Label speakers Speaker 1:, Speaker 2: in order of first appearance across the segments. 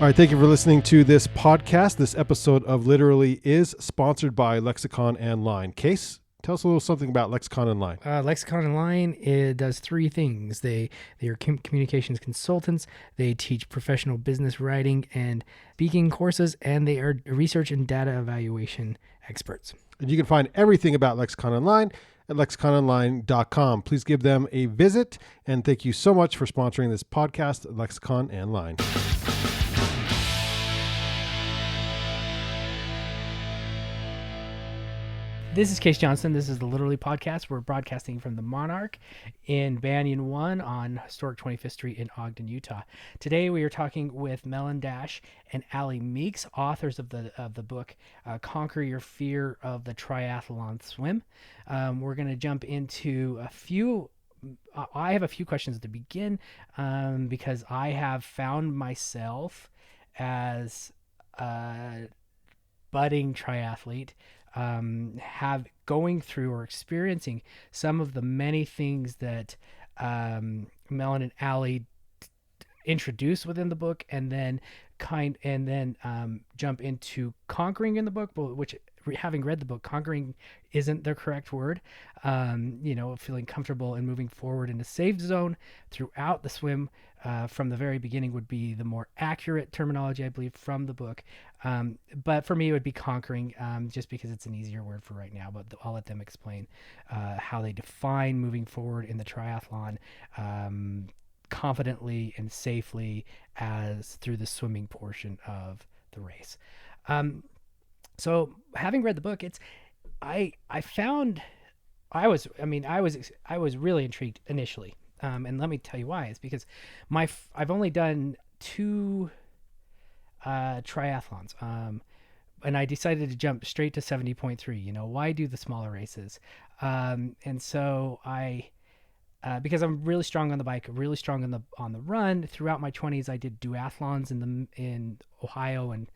Speaker 1: All right, thank you for listening to this podcast. This episode of Literally is sponsored by Lexicon and Line. Case, tell us a little something about Lexicon and Line.
Speaker 2: Lexicon and Line, it does three things. They are communications consultants. They teach professional business writing and speaking courses, and they are research and data evaluation experts.
Speaker 1: And you can find everything about Lexicon and Line at lexicononline.com. Please give them a visit, and thank you so much for sponsoring this podcast, Lexicon and Line.
Speaker 2: This is Case Johnson. This is the Literally Podcast. We're broadcasting from the Monarch in Banyan 1 on historic 25th Street in Ogden, Utah. Today we are talking with Dash and Ali Meeks, authors of the book Conquer Your Fear of the Triathlon Swim. We're going to jump into a few. I have a few questions to begin because I have found myself as a budding triathlete. Have going through or experiencing some of the many things that Mel and Ali introduce within the book, and then jump into conquering in the book, which, having read the book, conquering isn't the correct word. Feeling comfortable and moving forward in a safe zone throughout the swim from the very beginning would be the more accurate terminology, I believe, from the book. But for me, it would be conquering, just because it's an easier word for right now. But I'll let them explain how they define moving forward in the triathlon confidently and safely as through the swimming portion of the race. So having read the book, I was really intrigued initially. And let me tell you why. It's because I've only done 2 triathlons. And I decided to jump straight to 70.3. Why do the smaller races? And so because I'm really strong on the bike, really strong on the run. Throughout my 20s, I did duathlons in Ohio and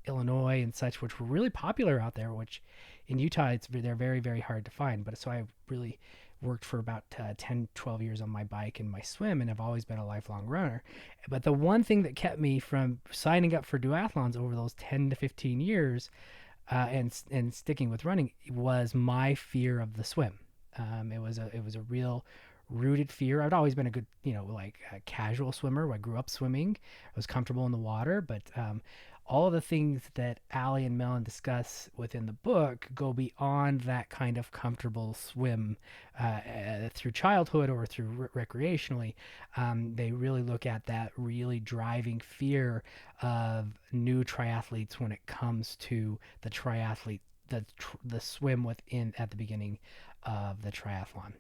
Speaker 2: Illinois and such, which were really popular out there. Which in Utah, they're very, very hard to find. But so I really worked for about 10, 12 years on my bike and my swim, and I've always been a lifelong runner. But the one thing that kept me from signing up for duathlons over those 10 to 15 years and sticking with running was my fear of the swim. It was a real rooted fear. I'd always been a good, a casual swimmer. I grew up swimming. I was comfortable in the water, but all of the things that Ali and Melon discuss within the book go beyond that kind of comfortable swim through childhood or through recreationally. They really look at that really driving fear of new triathletes when it comes to the triathlete, the swim within at the beginning of the triathlon.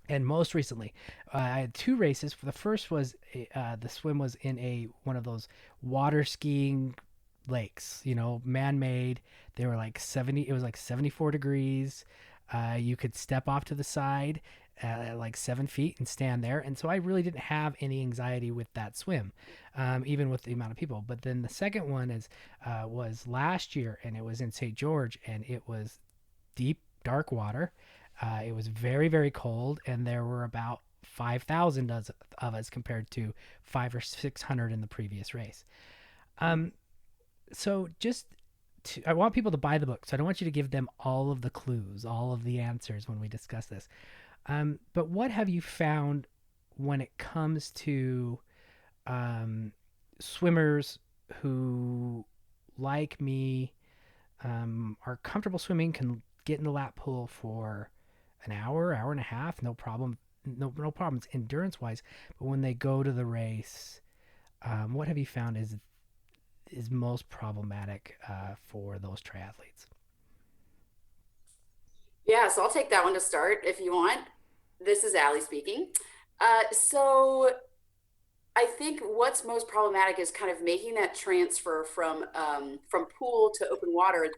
Speaker 2: And most recently, I had 2 races. The first was the swim was in one of those water skiing lakes, man-made. They were like 70. It was like 74 degrees. You could step off to the side at like 7 feet and stand there. And so I really didn't have any anxiety with that swim, even with the amount of people. But then the second one was last year, and it was in St. George, and it was deep, dark water. It was very, very cold, and there were about 5,000 of us compared to 500 or 600 in the previous race. So I want people to buy the book, so I don't want you to give them all of the clues, all of the answers when we discuss this. But what have you found when it comes to swimmers who, like me, are comfortable swimming, can get in the lap pool for an hour and a half, no problem, no problems endurance wise. But when they go to the race, what have you found is most problematic for those triathletes?
Speaker 3: Yeah, so I'll take that one to start if you want. This is Ali speaking. So I think what's most problematic is kind of making that transfer from pool to open water.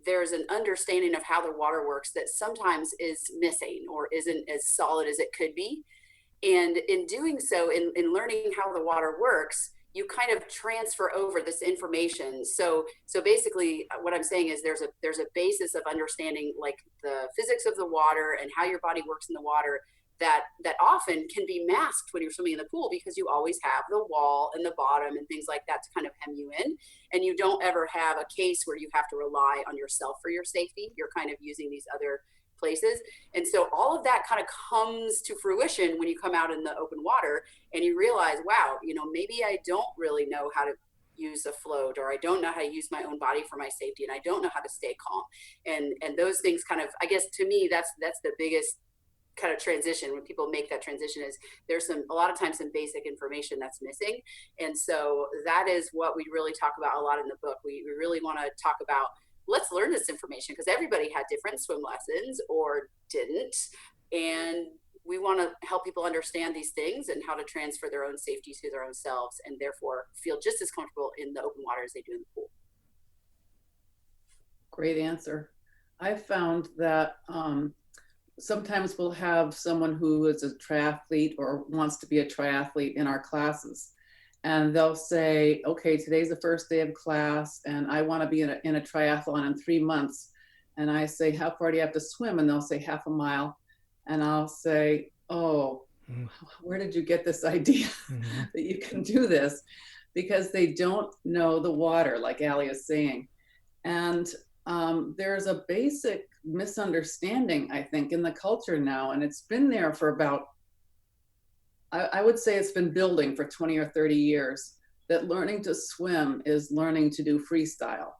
Speaker 3: There's an understanding of how the water works that sometimes is missing or isn't as solid as it could be. And in doing so, in learning how the water works, you kind of transfer over this information. So basically what I'm saying is there's a basis of understanding like the physics of the water and how your body works in the water that often can be masked when you're swimming in the pool, because you always have the wall and the bottom and things like that to kind of hem you in, and you don't ever have a case where you have to rely on yourself for your safety. You're kind of using these other places. And so all of that kind of comes to fruition when you come out in the open water and you realize, wow, maybe I don't really know how to use a float, or I don't know how to use my own body for my safety, and I don't know how to stay calm. And those things kind of, I guess to me, that's the biggest kind of transition when people make that transition, is there's a lot of times some basic information that's missing. And so that is what we really talk about a lot in the book. We really want to talk about, let's learn this information, because everybody had different swim lessons or didn't. And we want to help people understand these things and how to transfer their own safety to their own selves, and therefore feel just as comfortable in the open water as they do in the pool.
Speaker 4: Great answer. I found that sometimes we'll have someone who is a triathlete or wants to be a triathlete in our classes. And they'll say, okay, today's the first day of class and I want to be in a triathlon in 3 months. And I say, how far do you have to swim? And they'll say half a mile. And I'll say, oh, where did you get this idea that you can do this? Because they don't know the water, like Ali is saying. And there's a basic misunderstanding, I think, in the culture now. And it's been there for about, I would say it's been building for 20 or 30 years, that learning to swim is learning to do freestyle.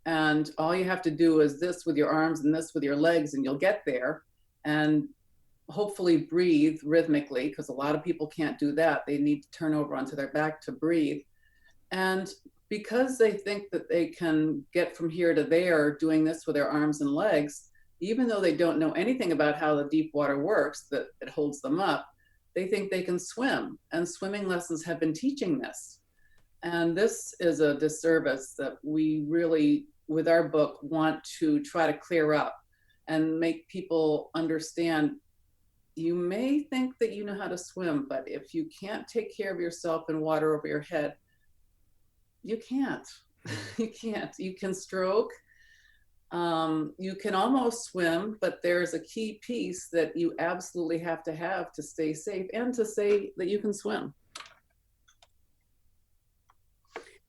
Speaker 4: And all you have to do is this with your arms and this with your legs, and you'll get there. And hopefully breathe rhythmically, because a lot of people can't do that. They need to turn over onto their back to breathe. And because they think that they can get from here to there doing this with their arms and legs, even though they don't know anything about how the deep water works, that it holds them up, they think they can swim. And swimming lessons have been teaching this. And this is a disservice that we really, with our book, want to try to clear up and make people understand. You may think that you know how to swim, but if you can't take care of yourself in water over your head, you can't. You can't. You can stroke. You can almost swim, but there's a key piece that you absolutely have to stay safe and to say that you can swim.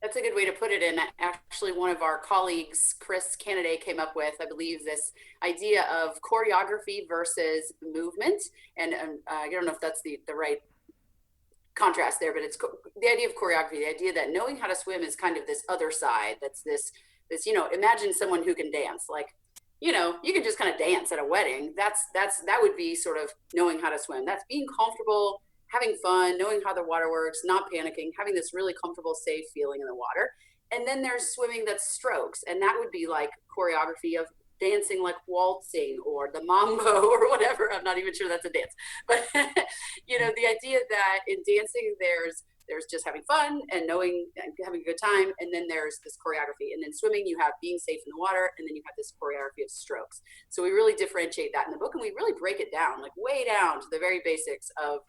Speaker 3: That's a good way to put it. And actually, one of our colleagues, Chris Canaday, came up with, I believe, this idea of choreography versus movement. And I don't know if that's the right contrast there, but it's the idea of choreography, the idea that knowing how to swim is kind of this other side. That's this, imagine someone who can dance, like, you can just kind of dance at a wedding. That would be sort of knowing how to swim. That's being comfortable, having fun, knowing how the water works, not panicking, having this really comfortable, safe feeling in the water. And then there's swimming that's strokes. And that would be like choreography of dancing, like waltzing or the mambo or whatever. I'm not even sure that's a dance. But, the idea that in dancing, there's just having fun and knowing and having a good time. And then there's this choreography. And then swimming, you have being safe in the water. And then you have this choreography of strokes. So we really differentiate that in the book. And we really break it down, like way down to the very basics of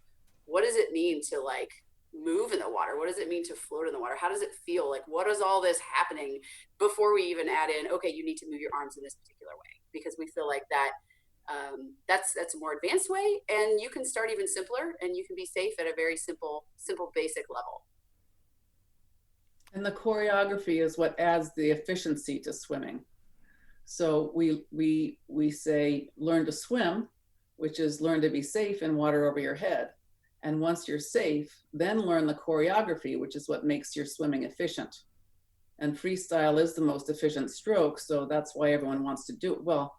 Speaker 3: what does it mean to like move in the water? What does it mean to float in the water? How does it feel? Like, what is all this happening before we even add in, okay, you need to move your arms in this particular way? Because we feel like that that's a more advanced way, and you can start even simpler, and you can be safe at a very simple, basic level.
Speaker 4: And the choreography is what adds the efficiency to swimming. So we say learn to swim, which is learn to be safe in water over your head. And once you're safe, then learn the choreography, which is what makes your swimming efficient. And freestyle is the most efficient stroke, so that's why everyone wants to do it. Well,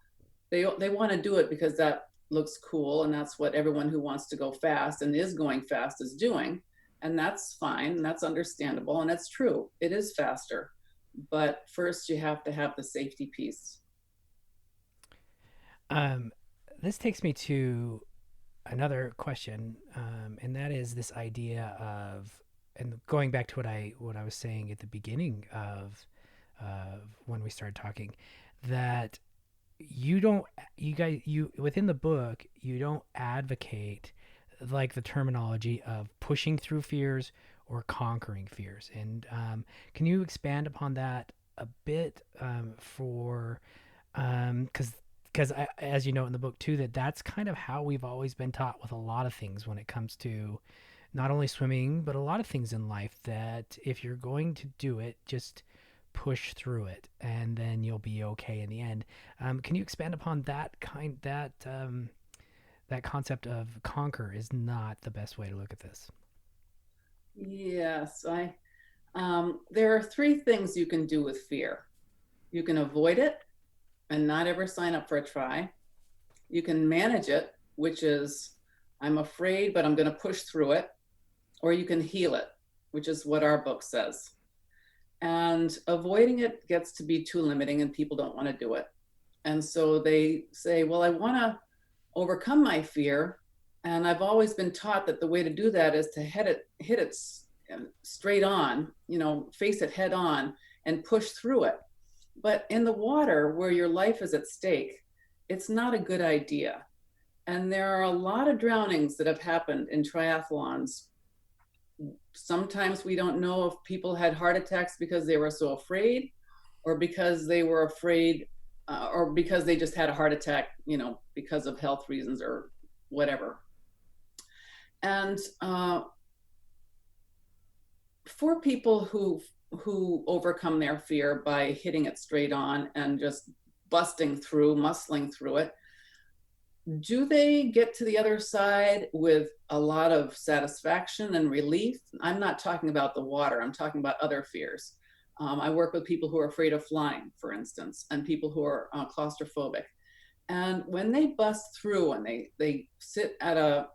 Speaker 4: they want to do it because that looks cool, and that's what everyone who wants to go fast and is going fast is doing. And that's fine, and that's understandable, and it's true. It is faster. But first, you have to have the safety piece.
Speaker 2: This takes me to another question, and that is this idea of, and going back to what I was saying at the beginning of when we started talking, that you within the book, you don't advocate like the terminology of pushing through fears or conquering fears. And can you expand upon that a bit because because as you know in the book too, that's kind of how we've always been taught with a lot of things when it comes to not only swimming, but a lot of things in life, that if you're going to do it, just push through it and then you'll be okay in the end. Can you expand upon that concept of conquer is not the best way to look at this?
Speaker 4: Yes, there are three things you can do with fear. You can avoid it and not ever sign up for a try. You can manage it, which is, I'm afraid, but I'm going to push through it. Or you can heal it, which is what our book says. And avoiding it gets to be too limiting and people don't want to do it. And so they say, well, I want to overcome my fear. And I've always been taught that the way to do that is to hit it straight on, face it head on and push through it. But in the water where your life is at stake, it's not a good idea. And there are a lot of drownings that have happened in triathlons. Sometimes we don't know if people had heart attacks because they were so afraid, or because they were afraid, or because they just had a heart attack, because of health reasons or whatever. And for people who overcome their fear by hitting it straight on and just muscling through it, do they get to the other side with a lot of satisfaction and relief? I'm not talking about the water. I'm talking about other fears. I work with people who are afraid of flying, for instance, and people who are claustrophobic. And when they bust through and they sit at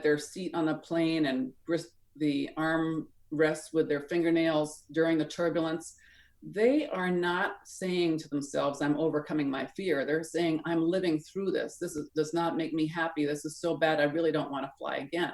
Speaker 4: their seat on a plane and grip the arm rests with their fingernails during the turbulence, they are not saying to themselves, I'm overcoming my fear. They're saying, I'm living through this. Does not make me happy. This is so bad. I really don't want to fly again.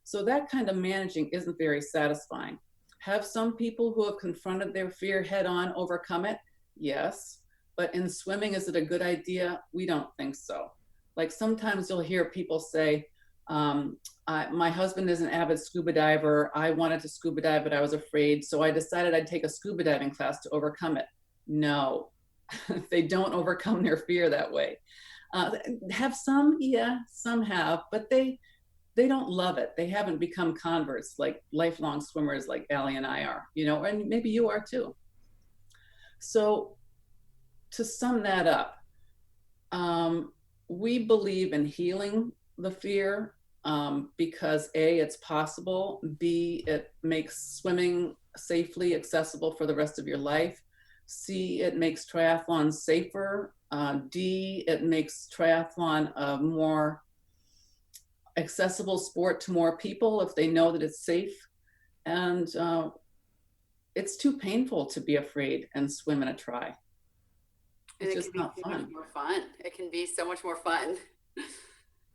Speaker 4: So that kind of managing isn't very satisfying. Have some people who have confronted their fear head on overcome it? Yes. But in swimming, is it a good idea? We don't think so. Like sometimes you'll hear people say, my husband is an avid scuba diver. I wanted to scuba dive, but I was afraid. So I decided I'd take a scuba diving class to overcome it. No, they don't overcome their fear that way. Have some? Yeah, some have, but they don't love it. They haven't become converts like lifelong swimmers like Ali and I are, and maybe you are too. So to sum that up, we believe in healing the fear because A, it's possible, B, it makes swimming safely accessible for the rest of your life, C, it makes triathlon safer, D, it makes triathlon a more accessible sport to more people if they know that it's safe, and it's too painful to be afraid and swim in a tri. It's just not fun.
Speaker 3: Much more fun. It can be so much more fun.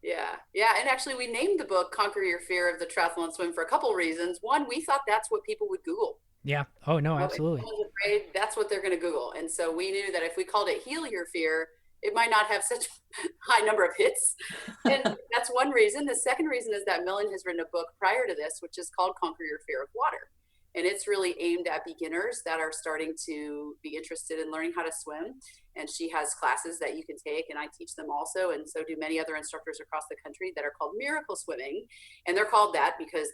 Speaker 3: Yeah. And actually, we named the book "Conquer Your Fear of the Triathlon Swim" for a couple reasons. One, we thought that's what people would Google.
Speaker 2: Yeah. Oh no, absolutely.
Speaker 3: If someone's afraid, that's what they're going to Google. And so we knew that if we called it "Heal Your Fear," it might not have such a high number of hits. And that's one reason. The second reason is that Millen has written a book prior to this, which is called "Conquer Your Fear of Water." And it's really aimed at beginners that are starting to be interested in learning how to swim. And she has classes that you can take, and I teach them also. And so do many other instructors across the country that are called miracle swimming. And they're called that because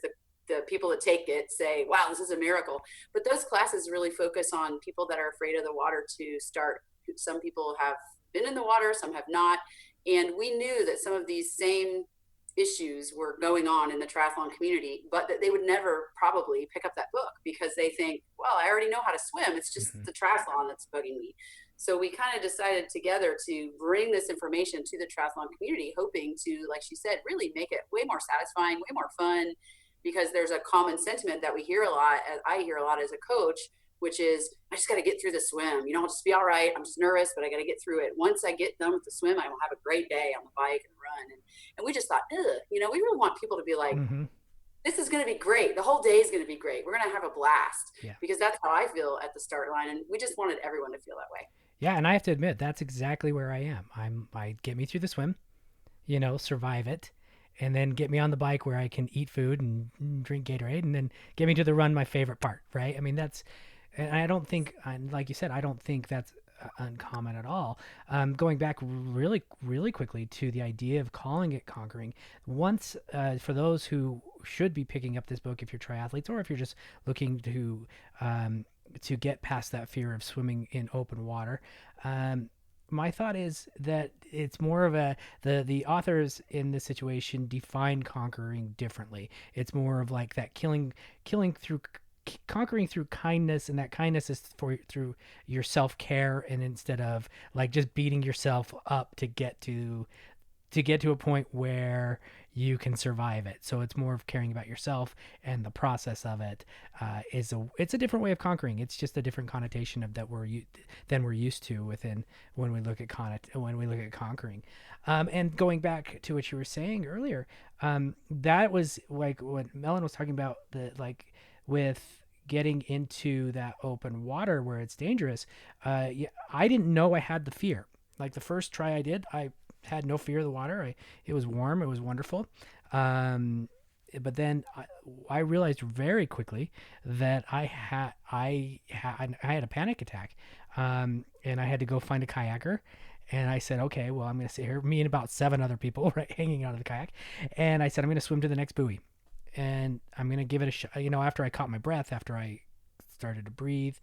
Speaker 3: the people that take it say, wow, this is a miracle. But those classes really focus on people that are afraid of the water to start. Some people have been in the water, some have not. And we knew that some of these same issues were going on in the triathlon community, but that they would never probably pick up that book because they think, well, I already know how to swim. It's just the triathlon that's bugging me. So we kind of decided together to bring this information to the triathlon community, hoping to, like she said, really make it way more satisfying, way more fun, because there's a common sentiment that we hear a lot, I hear a lot as a coach, which is, I just got to get through the swim. I'll just be all right. I'm just nervous, but I got to get through it. Once I get done with the swim, I will have a great day on the bike and run. And we just thought, we really want people to be like, this is going to be great. The whole day is going to be great. We're going to have a blast because that's how I feel at the start line. And we just wanted everyone to feel that way.
Speaker 2: Yeah. And I have to admit, that's exactly where I am. I get me through the swim, survive it, and then get me on the bike where I can eat food and drink Gatorade, and then get me to the run, my favorite part. Right. I mean, and I don't think, like you said, I don't think that's uncommon at all. Going back really, really quickly to the idea of calling it conquering. Once, for those who should be picking up this book, if you're triathletes or if you're just looking to get past that fear of swimming in open water. My thought is that it's more of the authors in this situation define conquering differently. It's more of like that killing through conquering through kindness, and that kindness is through your self-care, and instead of like just beating yourself up to get to a point where you can survive it. So it's more of caring about yourself, and the process of it it's a different way of conquering. It's just a different connotation of that than we're used to within when we look at conquering. And going back to what you were saying earlier, that was like what Melon was talking about, the like with getting into that open water where it's dangerous. Yeah, I didn't know I had the fear. Like the first try I did, I had no fear of the water. It was warm. It was wonderful. But then I realized very quickly that I had a panic attack, and I had to go find a kayaker. And I said, okay, well, I'm going to sit here, me and about 7 other people, right, hanging out of the kayak. And I said, I'm going to swim to the next buoy, and I'm going to give it a shot. You know, after I caught my breath, after I started to breathe,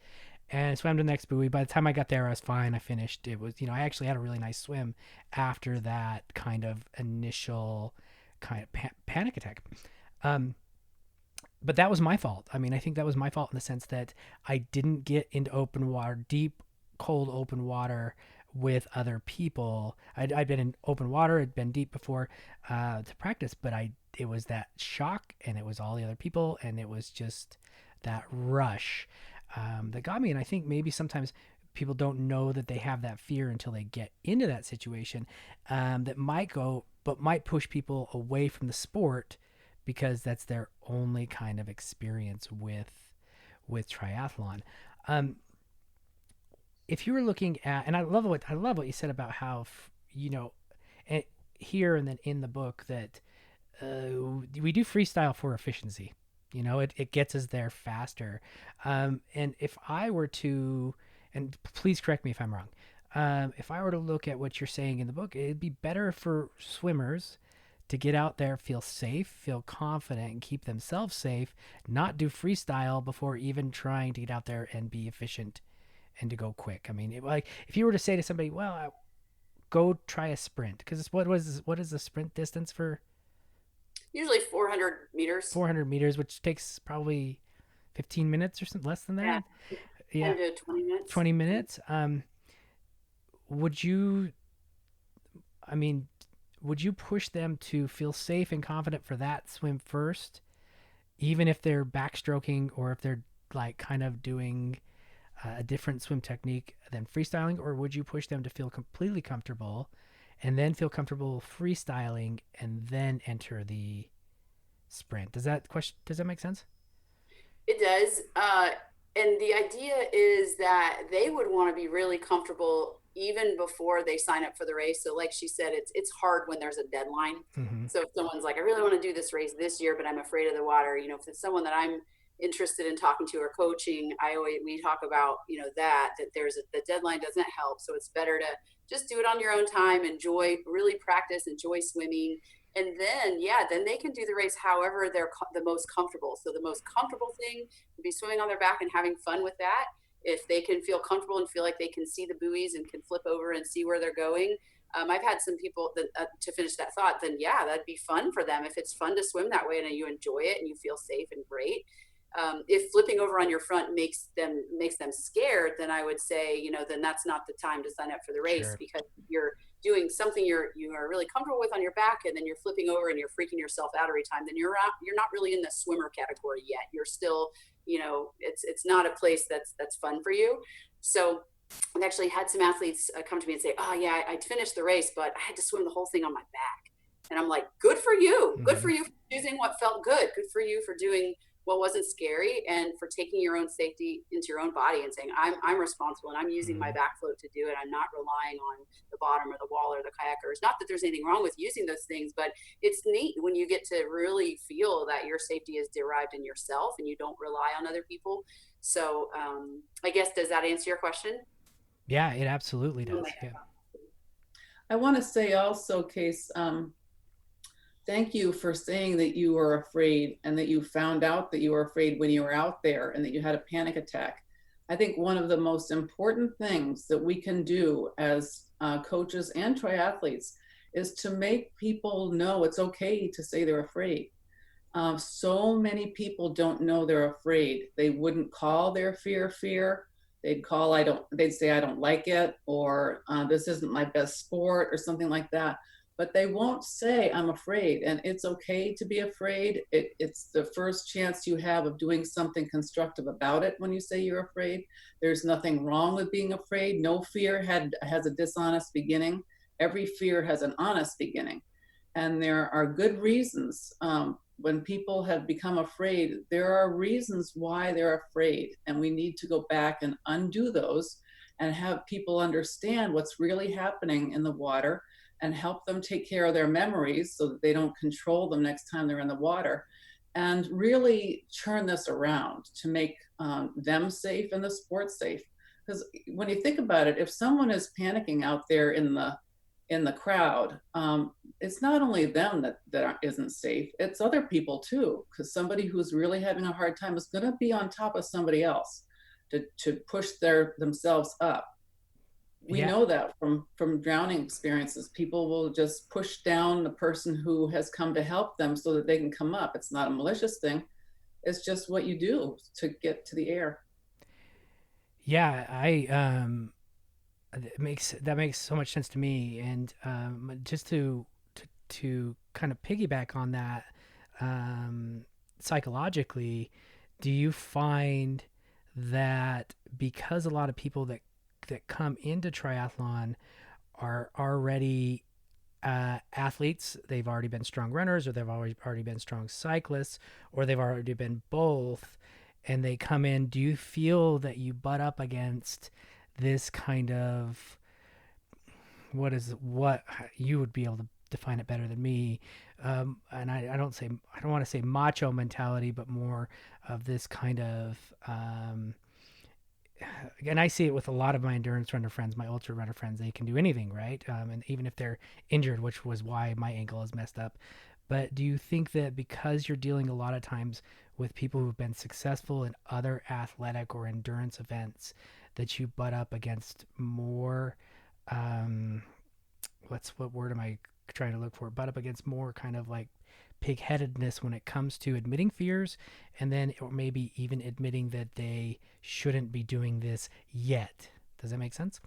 Speaker 2: and swam to the next buoy. By the time I got there, I was fine. I finished. It was, I actually had a really nice swim after that kind of initial kind of panic attack. But that was my fault. I mean, I think that was my fault in the sense that I didn't get into open water, deep, cold open water with other people. I'd been in open water, I'd been deep before to practice, but it was that shock, and it was all the other people, and it was just that rush that got me. And I think maybe sometimes people don't know that they have that fear until they get into that situation, that might push people away from the sport because that's their only kind of experience with triathlon. If you were looking at, and I love what you said about how here and then in the book that we do freestyle for efficiency. It gets us there faster. And if I were to, and please correct me if I'm wrong, if I were to look at what you're saying in the book, it'd be better for swimmers to get out there, feel safe, feel confident, and keep themselves safe, not do freestyle before even trying to get out there and be efficient and to go quick. I mean, like if you were to say to somebody, well, go try a sprint, because what is the sprint distance for?
Speaker 3: Usually 400 meters.
Speaker 2: 400 meters, which takes probably 15 minutes or something, less than that.
Speaker 3: Yeah. 10 to 20 minutes.
Speaker 2: 20 minutes. Would you push them to feel safe and confident for that swim first, even if they're backstroking or if they're like kind of doing a different swim technique than freestyling? Or would you push them to feel completely comfortable and then feel comfortable freestyling and then enter the sprint? Does that make sense?
Speaker 3: It does. And the idea is that they would want to be really comfortable even before they sign up for the race. So like she said, it's hard when there's a deadline. Mm-hmm. So if someone's like, I really want to do this race this year, but I'm afraid of the water, if it's someone that I'm interested in talking to or coaching, we talk about, that the deadline doesn't help. So it's better to just do it on your own time, really practice, enjoy swimming. And then they can do the race however they're the most comfortable. So the most comfortable thing would be swimming on their back and having fun with that. If they can feel comfortable and feel like they can see the buoys and can flip over and see where they're going. I've had some people that, to finish that thought, then that'd be fun for them. If it's fun to swim that way and you enjoy it and you feel safe and great. If flipping over on your front makes them scared, then I would say, then that's not the time to sign up for the race. Sure. Because you're doing something you are really comfortable with on your back, and then you're flipping over and you're freaking yourself out every time. Then you're not really in the swimmer category yet. You're still, it's not a place that's fun for you. So I've actually had some athletes come to me and say, oh yeah, I finished the race, but I had to swim the whole thing on my back. And I'm like, good for you. Mm-hmm. Good for you for choosing what felt good. Good for you for doing what wasn't scary, and for taking your own safety into your own body and saying, I'm responsible and I'm using my back float to do it. I'm not relying on the bottom or the wall or the kayakers. Not that there's anything wrong with using those things, but it's neat when you get to really feel that your safety is derived in yourself and you don't rely on other people. So I guess, does that answer your question?
Speaker 2: Yeah, it absolutely
Speaker 3: Oh
Speaker 2: does.
Speaker 3: my
Speaker 2: Yeah.
Speaker 4: I want to say also, Case, thank you for saying that you were afraid and that you found out that you were afraid when you were out there and that you had a panic attack. I think one of the most important things that we can do as coaches and triathletes is to make people know it's okay to say they're afraid. So many people don't know they're afraid. They wouldn't call their fear fear. They'd call, I don't, they'd say, I don't like it, or this isn't my best sport, or something like that. But they won't say, I'm afraid. And it's okay to be afraid. It's the first chance you have of doing something constructive about it when you say you're afraid. There's nothing wrong with being afraid. No fear has a dishonest beginning. Every fear has an honest beginning. And there are good reasons. When people have become afraid, there are reasons why they're afraid, and we need to go back and undo those and have people understand what's really happening in the water and help them take care of their memories so that they don't control them next time they're in the water, and really turn this around to make them safe and the sport safe. Because when you think about it, if someone is panicking out there in the crowd, it's not only them that isn't safe, it's other people too, because somebody who's really having a hard time is going to be on top of somebody else to push themselves up. We
Speaker 2: Yeah.
Speaker 4: know that from drowning experiences. People will just push down the person who has come to help them so that they can come up. It's not a malicious thing. It's just what you do to get to the air.
Speaker 2: Yeah, it makes so much sense to me. And just to kind of piggyback on that, um, psychologically, do you find that because a lot of people that come into triathlon are already athletes, they've already been strong runners, or they've already been strong cyclists, or they've already been both, and they come in, do you feel that you butt up against this kind of, what you would be able to define it better than me, and I don't want to say macho mentality, but more of this kind of, and I see it with a lot of my endurance runner friends, my ultra runner friends. They can do anything, right? And even if they're injured, which was why my ankle is messed up. But do you think that because you're dealing a lot of times with people who've been successful in other athletic or endurance events, that you butt up against more, um, what word am I trying to look for? Butt up against more kind of like pigheadedness when it comes to admitting fears, and then or maybe even admitting that they shouldn't be doing this yet. Does that make sense?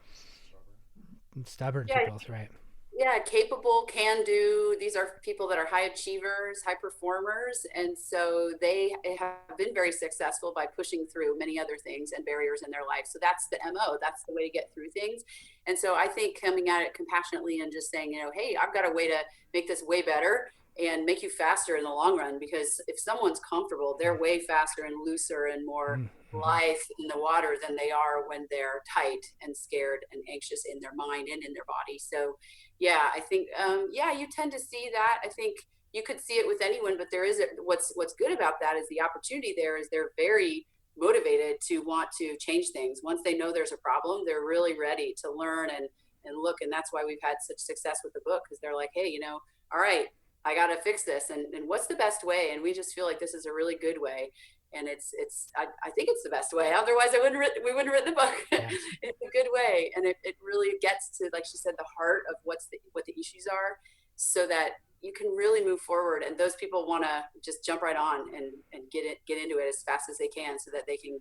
Speaker 2: Stubborn
Speaker 3: Yeah,
Speaker 2: people, that's right.
Speaker 3: yeah, capable, can do. These are people that are high achievers, high performers. And so they have been very successful by pushing through many other things and barriers in their life. So that's the MO, that's the way to get through things. And so I think coming at it compassionately and just saying, hey, I've got a way to make this way better and make you faster in the long run. Because if someone's comfortable, they're way faster and looser and more
Speaker 2: Mm-hmm.
Speaker 3: life in the water than they are when they're tight and scared and anxious in their mind and in their body. So yeah, I think yeah, you tend to see that. I think you could see it with anyone, but there is what's good about that is the opportunity. There is they're very motivated to want to change things. Once they know there's a problem, they're really ready to learn and look. And that's why we've had such success with the book, because they're like, hey, all right, I got to fix this, and what's the best way? And we just feel like this is a really good way. And I think it's the best way. Otherwise, we wouldn't have written the book.
Speaker 2: Yeah.
Speaker 3: It's a good way, and it really gets to, like she said, the heart of what the issues are, so that you can really move forward. And those people want to just jump right on and get into it as fast as they can, so that they can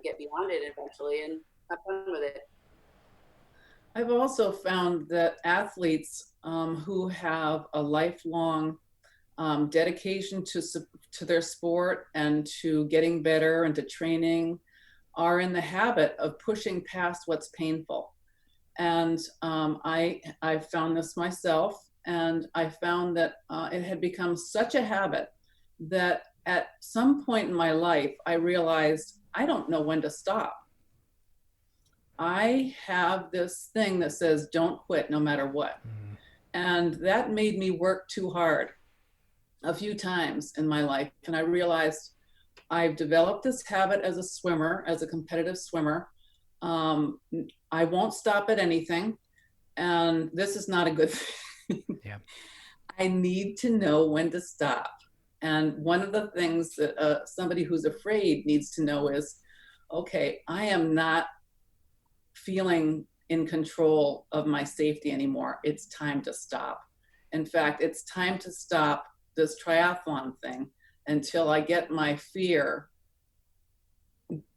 Speaker 3: get beyond it eventually and have fun with it.
Speaker 4: I've also found that athletes who have a lifelong dedication to their sport and to getting better and to training are in the habit of pushing past what's painful. And I found this myself, and I found that it had become such a habit that at some point in my life, I realized I don't know when to stop. I have this thing that says, don't quit no matter what.
Speaker 2: Mm-hmm.
Speaker 4: And that made me work too hard a few times in my life. And I realized I've developed this habit as a swimmer, as a competitive swimmer. I won't stop at anything. And this is not a good thing.
Speaker 2: Yeah.
Speaker 4: I need to know when to stop. And one of the things that somebody who's afraid needs to know is, okay, I am not feeling in control of my safety anymore. It's time to stop. In fact, it's time to stop this triathlon thing until I get my fear.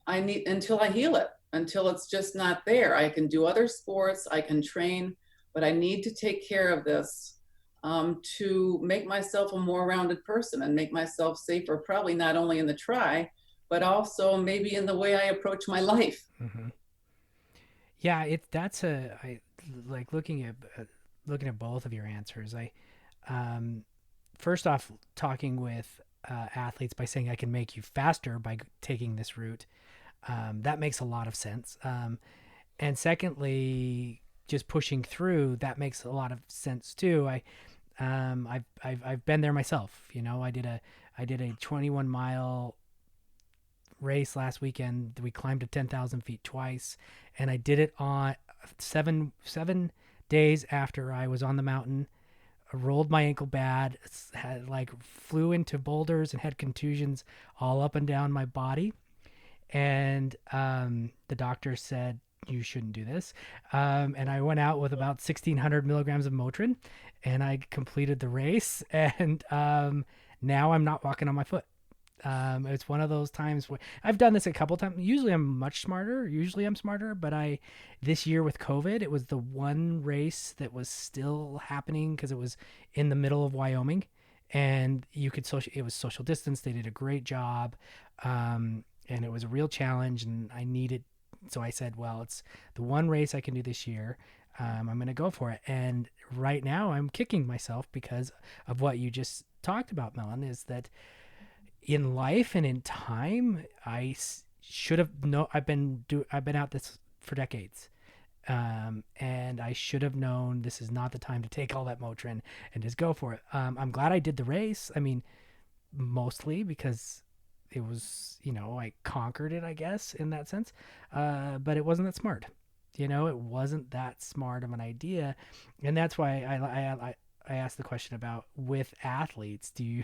Speaker 4: Until I heal it, until it's just not there. I can do other sports, I can train, but I need to take care of this to make myself a more rounded person and make myself safer, probably not only in the try, but also maybe in the way I approach my life.
Speaker 2: Mm-hmm. Yeah, I like looking at both of your answers. First off, talking with athletes by saying I can make you faster by taking this route, that makes a lot of sense. And secondly, just pushing through, that makes a lot of sense too. I've been there myself. You know, I did a 21-mile race last weekend. We climbed to 10,000 feet twice, and I did it on 7 days after I was on the mountain. I rolled my ankle bad, flew into boulders and had contusions all up and down my body. And the doctor said, you shouldn't do this. And I went out with about 1,600 milligrams of Motrin, and I completed the race. And now I'm not walking on my foot. It's one of those times where I've done this a couple times. Usually I'm smarter, but this year with COVID, it was the one race that was still happening because it was in the middle of Wyoming, and it was social distance. They did a great job. And it was a real challenge, and so I said, well, it's the one race I can do this year. I'm going to go for it. And right now I'm kicking myself because of what you just talked about, Melon, is that in life and in time, I should have I've been out this for decades. And I should have known this is not the time to take all that Motrin and just go for it. I'm glad I did the race. I mean, mostly because it was, I conquered it, I guess, in that sense. But it wasn't that smart. It wasn't that smart of an idea. And that's why I asked the question about with athletes, do you,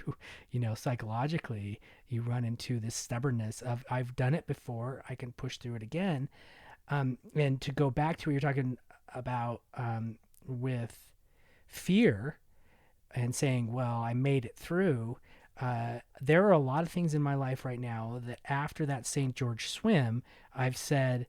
Speaker 2: psychologically, you run into this stubbornness of I've done it before, I can push through it again. And to go back to what you're talking about with fear and saying, well, I made it through. There are a lot of things in my life right now that after that St. George swim, I've said,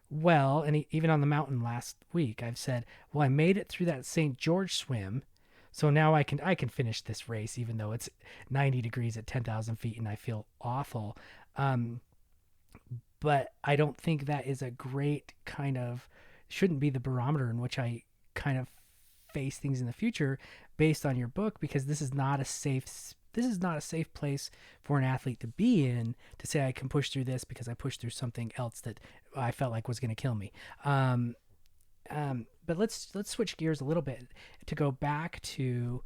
Speaker 2: well, and even on the mountain last week, I've said, well, I made it through that St. George swim. So now I can finish this race, even though it's 90 degrees at 10,000 feet and I feel awful. But I don't think that is a great shouldn't be the barometer in which I kind of face things in the future based on your book, because this is not a safe place for an athlete to be in, to say I can push through this because I pushed through something else that I felt like was going to kill me. But let's switch gears a little bit to go back to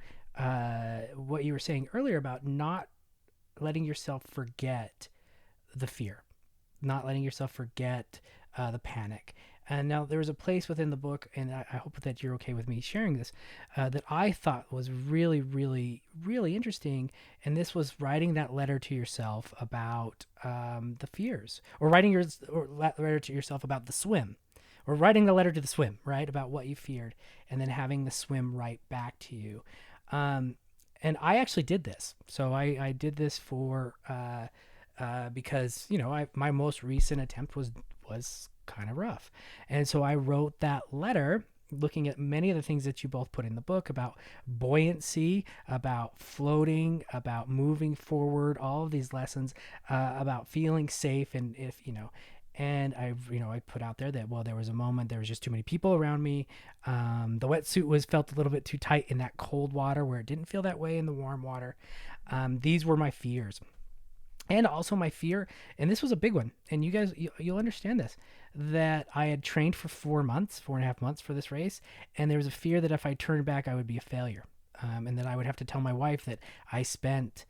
Speaker 2: what you were saying earlier about not letting yourself forget the fear, not letting yourself forget the panic. And now there was a place within the book, and I hope that you're okay with me sharing this, that I thought was really, really, really interesting. And this was writing that letter to yourself about the fears, or writing your letter to yourself about the swim, or writing the letter to the swim, right, about what you feared, and then having the swim write back to you. And I actually did this. So I did this for because my most recent attempt was kind of rough, and so I wrote that letter looking at many of the things that you both put in the book about buoyancy, about floating, about moving forward, all of these lessons about feeling safe. And and I put out there that, well, there was a moment there was just too many people around me. The wetsuit felt a little bit too tight in that cold water where it didn't feel that way in the warm water. These were my fears. And also my fear, and this was a big one, and you guys, you'll understand this, that I had trained for 4.5 months for this race, and there was a fear that if I turned back, I would be a failure, and that I would have to tell my wife that I spent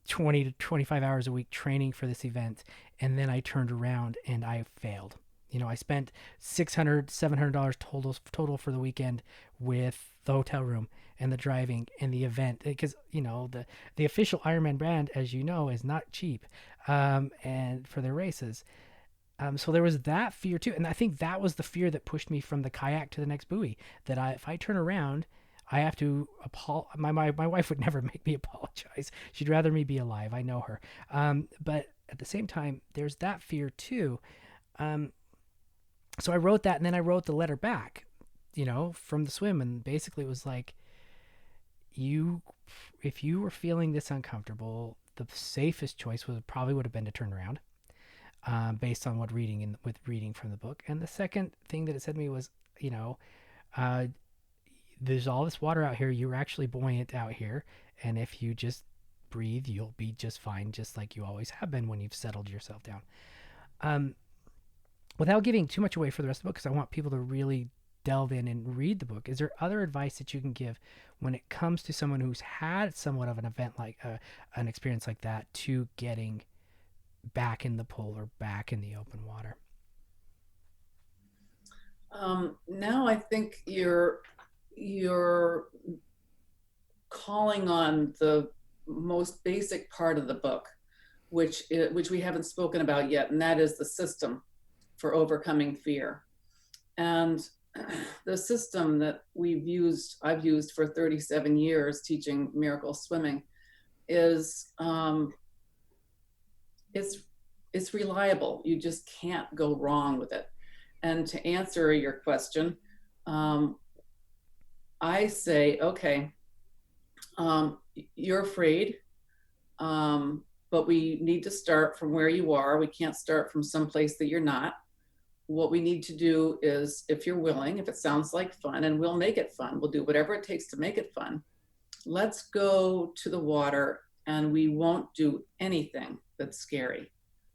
Speaker 2: 20 to 25 hours a week training for this event, and then I turned around and I failed. I spent $600-$700 total for the weekend with the hotel room and the driving and the event, because the official Ironman brand, as you know, is not cheap, and for their races. So there was that fear too, and I think that was the fear that pushed me from the kayak to the next buoy. That if I turn around, I have to my wife would never make me apologize. She'd rather me be alive. I know her. But at the same time, there's that fear too. So I wrote that, and then I wrote the letter back, from the swim, and basically it was like, if you were feeling this uncomfortable, the safest choice would have been to turn around, based on what reading from the book. And the second thing that it said to me was, uh, there's all this water out here. You're actually buoyant out here, and if you just breathe, you'll be just fine, just like you always have been when you've settled yourself down. Without giving too much away for the rest of the book, because I want people to really delve in and read the book, is there other advice that you can give when it comes to someone who's had somewhat of an event like an experience like that, to getting back in the pool or back in the open water?
Speaker 4: Now I think you're calling on the most basic part of the book, which we haven't spoken about yet, and that is the system for overcoming fear. And the system that I've used for 37 years teaching miracle swimming is it's reliable. You just can't go wrong with it. And to answer your question, I say, okay, you're afraid, but we need to start from where you are. We can't start from someplace that you're not. What we need to do is, if you're willing, if it sounds like fun, and we'll make it fun, we'll do whatever it takes to make it fun. Let's go to the water, and we won't do anything that's scary.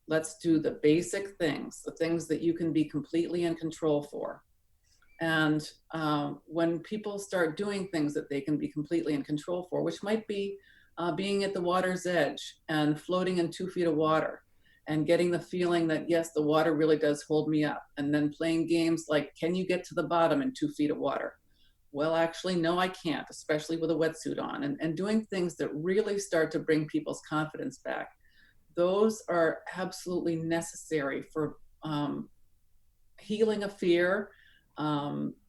Speaker 4: Let's do the basic things, the things that you can be completely in control for. And when people start doing things that they can be completely in control for, which might be being at the water's edge and floating in 2 feet of water, and getting the feeling that, yes, the water really does hold me up. And then playing games like, can you get to the bottom in 2 feet of water? Well, actually, no, I can't, especially with a wetsuit on. And doing things that really start to bring people's confidence back. Those are absolutely necessary for healing a fear,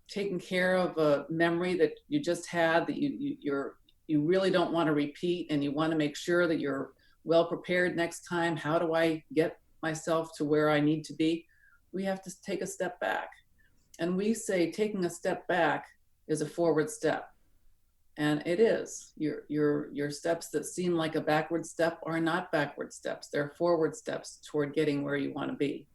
Speaker 4: taking care of a memory that you just had that you really don't want to repeat, and you want to make sure that you're well prepared next time. How do I get myself to where I need to be? We have to take a step back. And we say taking a step back is a forward step. And it is. Your steps that seem like a backward step are not backward steps. They're forward steps toward getting where you want to be.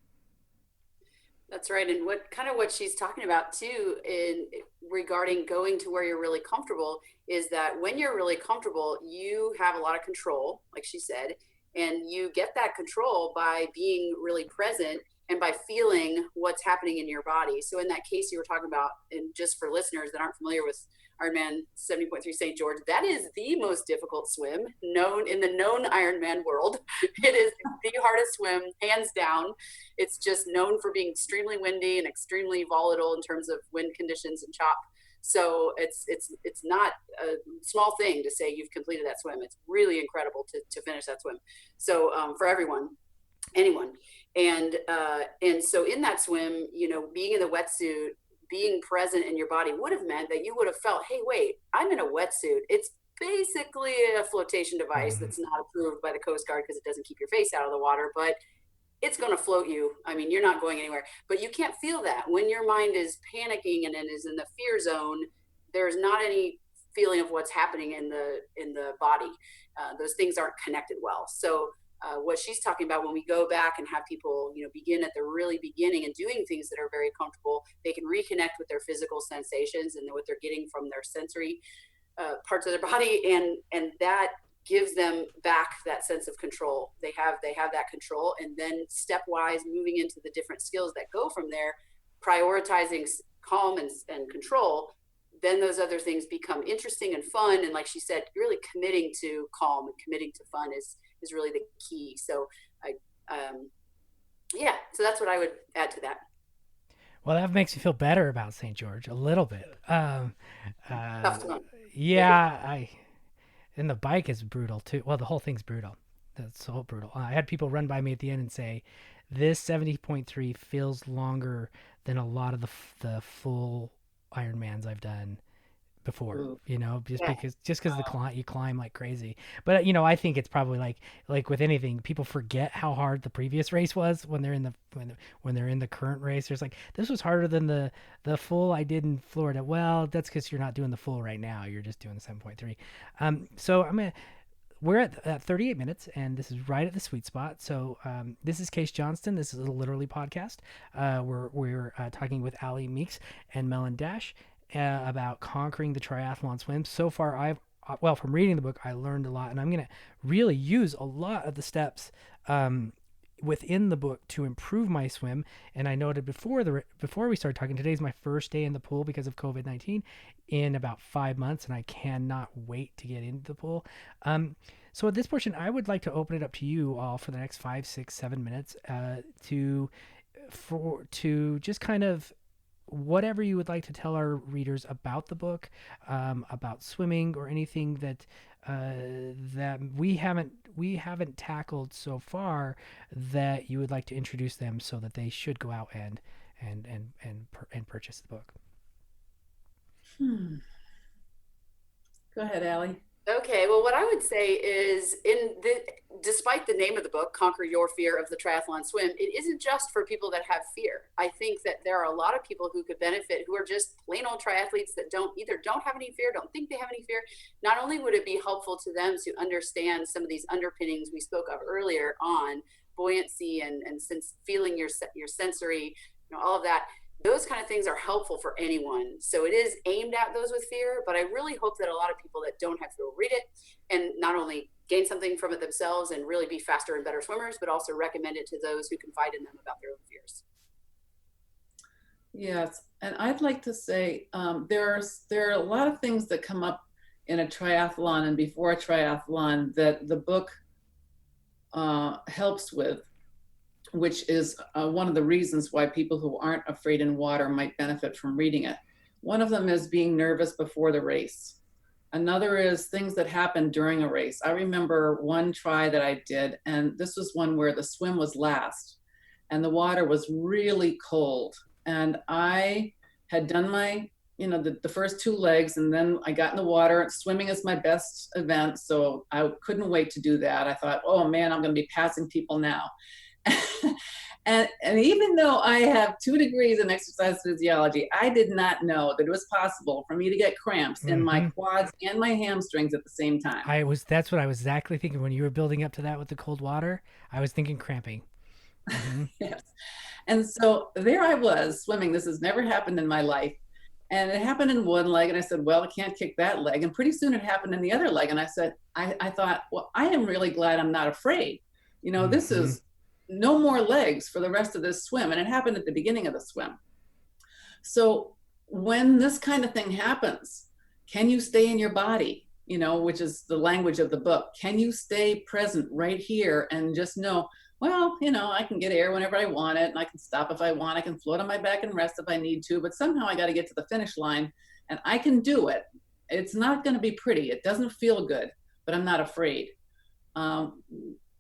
Speaker 3: That's right. And what she's talking about too, in regarding going to where you're really comfortable, is that when you're really comfortable, you have a lot of control, like she said, and you get that control by being really present and by feeling what's happening in your body. So in that case you were talking about, and just for listeners that aren't familiar with Ironman 70.3 St. George, that is the most difficult swim known in the known Ironman world. It is the hardest swim, hands down. It's just known for being extremely windy and extremely volatile in terms of wind conditions and chop. So it's not a small thing to say you've completed that swim. It's really incredible to finish that swim. So for anyone. And so in that swim, being in the wetsuit, being present in your body would have meant that you would have felt, hey, wait, I'm in a wetsuit. It's basically a flotation device that's not approved by the Coast Guard because it doesn't keep your face out of the water, but it's going to float you. I mean, you're not going anywhere, but you can't feel that. When your mind is panicking and is in the fear zone, there's not any feeling of what's happening in the body. Those things aren't connected well. So what she's talking about, when we go back and have people, begin at the really beginning and doing things that are very comfortable, they can reconnect with their physical sensations and what they're getting from their sensory parts of their body, and that gives them back that sense of control. They have that control, and then stepwise moving into the different skills that go from there, prioritizing calm and control. Then those other things become interesting and fun, and like she said, really committing to calm and committing to fun is really the key. So so that's what I would add to that.
Speaker 2: Well, that makes me feel better about St. George a little bit. Uh,
Speaker 3: Tough to know.
Speaker 2: yeah, and the bike is brutal too. Well, the whole thing's brutal. That's so brutal. I had people run by me at the end and say, "This 70.3 feels longer than a lot of the full Ironmans I've done before."
Speaker 4: Ooh.
Speaker 2: You know,
Speaker 3: Yeah.
Speaker 2: just because the climb you climb like crazy. But you know, I think it's probably like with anything, people forget how hard the previous race was when they're in the when they're in the current race. There's like this was harder than the full I did in Florida. Well, that's because you're not doing the full right now. You're just doing the 7.3. So we're at 38 minutes, and this is right at the sweet spot. So this is Case Johnston. This is a Literally podcast. We're talking with Ali Meeks and Melon Dash about conquering the triathlon swim. So far, well, from reading the book, I learned a lot, and I'm going to really use a lot of the steps within the book to improve my swim. And I noted before we started talking, today's my first day in the pool because of COVID-19 in about 5 months, and I cannot wait to get into the pool. So at this portion, I would like to open it up to you all for the next 5, 6, 7 minutes to just kind of whatever you would like to tell our readers about the book, about swimming, or anything that that we haven't tackled so far that you would like to introduce them so that they should go out and purchase the book.
Speaker 4: Go ahead, Allie.
Speaker 3: Okay, well, what I would say is, despite the name of the book, "Conquer Your Fear of the Triathlon Swim," it isn't just for people that have fear. I think that there are a lot of people who could benefit, who are just plain old triathletes that don't have any fear, don't think they have any fear. Not only would it be helpful to them to understand some of these underpinnings we spoke of earlier on buoyancy and since feeling your sensory, all of that. Those kind of things are helpful for anyone. So it is aimed at those with fear, but I really hope that a lot of people that don't have fear will read it and not only gain something from it themselves and really be faster and better swimmers, but also recommend it to those who confide in them about their own fears.
Speaker 4: Yes, and I'd like to say there are a lot of things that come up in a triathlon and before a triathlon that the book helps with, which is one of the reasons why people who aren't afraid in water might benefit from reading it. One of them is being nervous before the race. Another is things that happen during a race. I remember one try that I did, and this was one where the swim was last, and the water was really cold. And I had done my, the first 2 legs, and then I got in the water. Swimming is my best event, so I couldn't wait to do that. I thought, oh man, I'm going to be passing people now. and even though I have 2 degrees in exercise physiology, I did not know that it was possible for me to get cramps in my quads and my hamstrings at the same time.
Speaker 2: That's what I was exactly thinking when you were building up to that with the cold water. I was thinking cramping.
Speaker 4: Yes. And so there I was swimming. This has never happened in my life. And it happened in one leg, and I said, well, I can't kick that leg. And pretty soon it happened in the other leg. And I said, I thought, well, I am really glad I'm not afraid. This is no more legs for the rest of this swim. And it happened at the beginning of the swim. So when this kind of thing happens, can you stay in your body, which is the language of the book? Can you stay present right here and just know, well, I can get air whenever I want it, and I can stop if I want. I can float on my back and rest if I need to, but somehow I got to get to the finish line, and I can do it. It's not going to be pretty. It doesn't feel good, but I'm not afraid.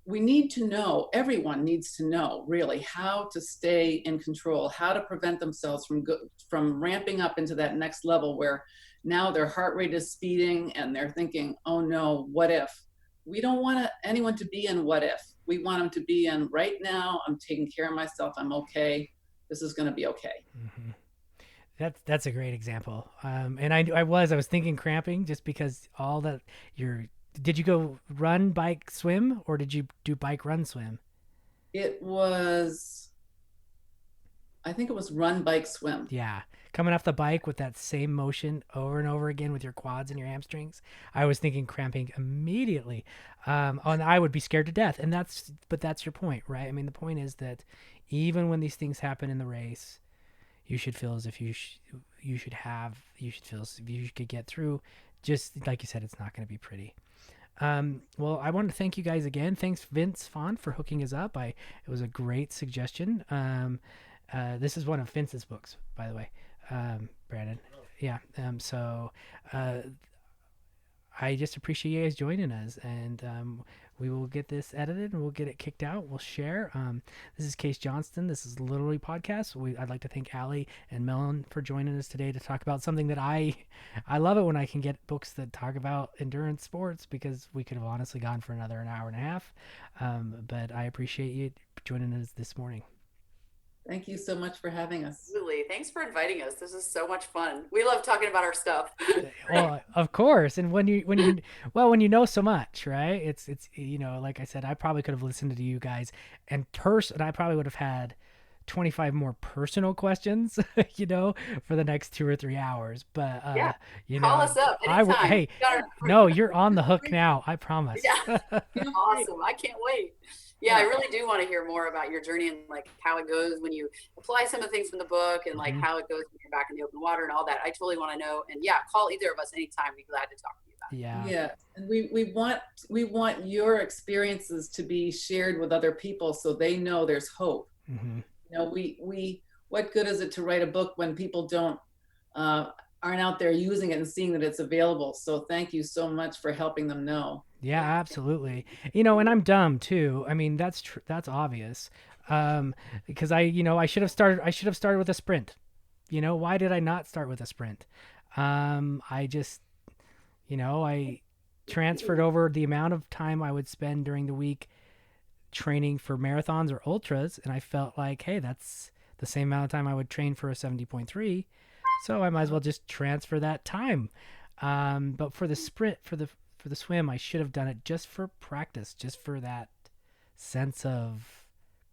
Speaker 4: We need to know, everyone needs to know really how to stay in control, how to prevent themselves from ramping up into that next level where now their heart rate is speeding and they're thinking, oh no, what if? We don't want anyone to be in what if. We want them to be in right now. I'm taking care of myself. I'm okay. This is going to be okay.
Speaker 2: Mm-hmm. That's a great example. And I was thinking cramping just because all that did you go run, bike, swim, or did you do bike, run, swim?
Speaker 4: I think it was run, bike, swim.
Speaker 2: Yeah. Coming off the bike with that same motion over and over again with your quads and your hamstrings. I was thinking cramping immediately. And I would be scared to death. But that's your point, right? I mean, the point is that even when these things happen in the race, you should feel as if you feel as if you could get through. Just like you said, it's not going to be pretty. Well, I wanted to thank you guys again. Thanks, Vince Vaughn, for hooking us up. It was a great suggestion. This is one of Vince's books, by the way, Brandon. Yeah. So I just appreciate you guys joining us, and we will get this edited and we'll get it kicked out. We'll share. This is Case Johnston. This is Literally Podcast. I'd like to thank Ali and Melon for joining us today to talk about something that I love it when I can get books that talk about endurance sports, because we could have honestly gone for an hour and a half. But I appreciate you joining us this morning.
Speaker 4: Thank you so much for having us.
Speaker 3: Absolutely. Thanks for inviting us. This is so much fun. We love talking about our stuff.
Speaker 2: Well, of course. And when you know so much, right? It's like I said, I probably could have listened to you guys and I probably would have had 25 more personal questions, for the next 2 or 3 hours. But
Speaker 3: call us up anytime.
Speaker 2: No, you're on the hook now. I promise.
Speaker 3: Yeah. Awesome. I can't wait. Yeah, I really do want to hear more about your journey and like how it goes when you apply some of the things from the book, and like how it goes when you're back in the open water and all that. I totally want to know. And yeah, call either of us anytime. We'd be glad to talk to you about it.
Speaker 2: Yeah.
Speaker 4: And we want your experiences to be shared with other people so they know there's hope. What good is it to write a book when people aren't out there using it and seeing that it's available? So thank you so much for helping them know.
Speaker 2: Yeah, absolutely. And I'm dumb too. I mean, that's obvious. Because I should have started with a sprint. Why did I not start with a sprint? I just, I transferred over the amount of time I would spend during the week training for marathons or ultras, and I felt like, hey, that's the same amount of time I would train for a 70.3. So I might as well just transfer that time. But for the sprint, for the swim, I should have done it just for practice, just for that sense of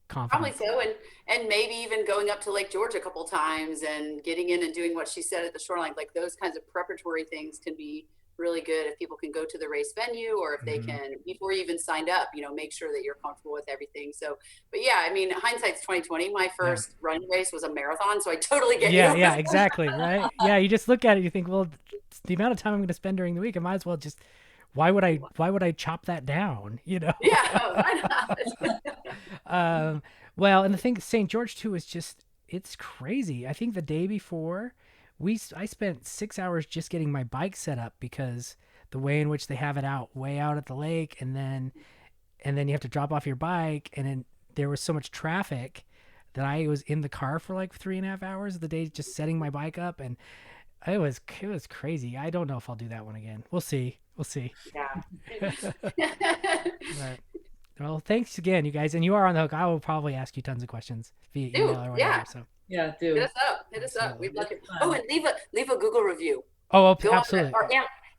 Speaker 2: confidence.
Speaker 3: Probably so, and maybe even going up to Lake George a couple times and getting in and doing what she said at the shoreline. Like those kinds of preparatory things can be really good if people can go to the race venue, or if they can, before you even signed up, make sure that you're comfortable with everything. So, but yeah, I mean, hindsight's 2020. My first running race was a marathon, so I totally get you.
Speaker 2: Yeah, exactly, right? Yeah, you just look at it, you think, well, it's the amount of time I'm going to spend during the week, I might as well just. Why would I chop that down?
Speaker 3: Yeah, why
Speaker 2: not? Well, and the thing, St. George too is just, it's crazy. I think the day before, I spent 6 hours just getting my bike set up, because the way in which they have it way out at the lake, and then you have to drop off your bike, and then there was so much traffic that I was in the car for like 3.5 hours of the day just setting my bike up, and it was crazy. I don't know if I'll do that one again. We'll see.
Speaker 3: Yeah.
Speaker 2: But, well, thanks again, you guys. And you are on the hook. I will probably ask you tons of questions via email or whatever.
Speaker 3: Yeah.
Speaker 2: So
Speaker 4: yeah, do
Speaker 3: hit us up. We'd love it. Oh, and leave a Google review.
Speaker 2: Oh, absolutely.
Speaker 3: Or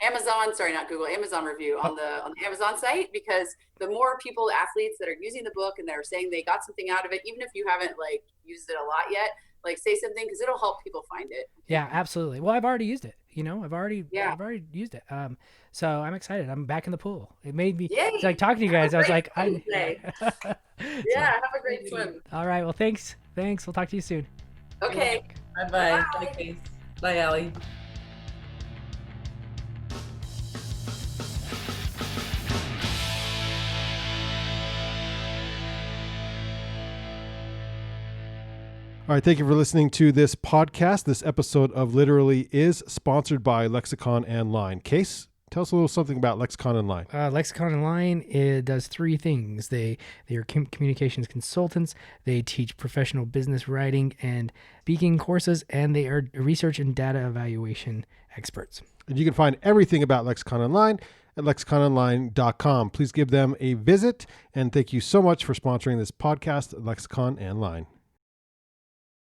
Speaker 3: Amazon, sorry, not Google, Amazon review on the Amazon site, because the more people, athletes that are using the book and they're saying they got something out of it, even if you haven't like used it a lot yet, like say something, because it'll help people find it.
Speaker 2: Yeah, absolutely. Well, I've already used it. I've already used it. So I'm excited. I'm back in the pool. It made me like talking to you guys. I was like,
Speaker 3: have a great swim.
Speaker 2: All right. Well, thanks. We'll talk to you soon.
Speaker 3: Okay.
Speaker 4: Bye. Bye, Case. Bye, Ali.
Speaker 1: All right, thank you for listening to this podcast. This episode of Literally is sponsored by Lexicon and Line. Case, tell us a little something about Lexicon and Line.
Speaker 2: Lexicon and Line, it does 3 things. They are communications consultants. They teach professional business writing and speaking courses, and they are research and data evaluation experts.
Speaker 1: And you can find everything about Lexicon and Line at lexicononline.com. Please give them a visit, and thank you so much for sponsoring this podcast, Lexicon and Line.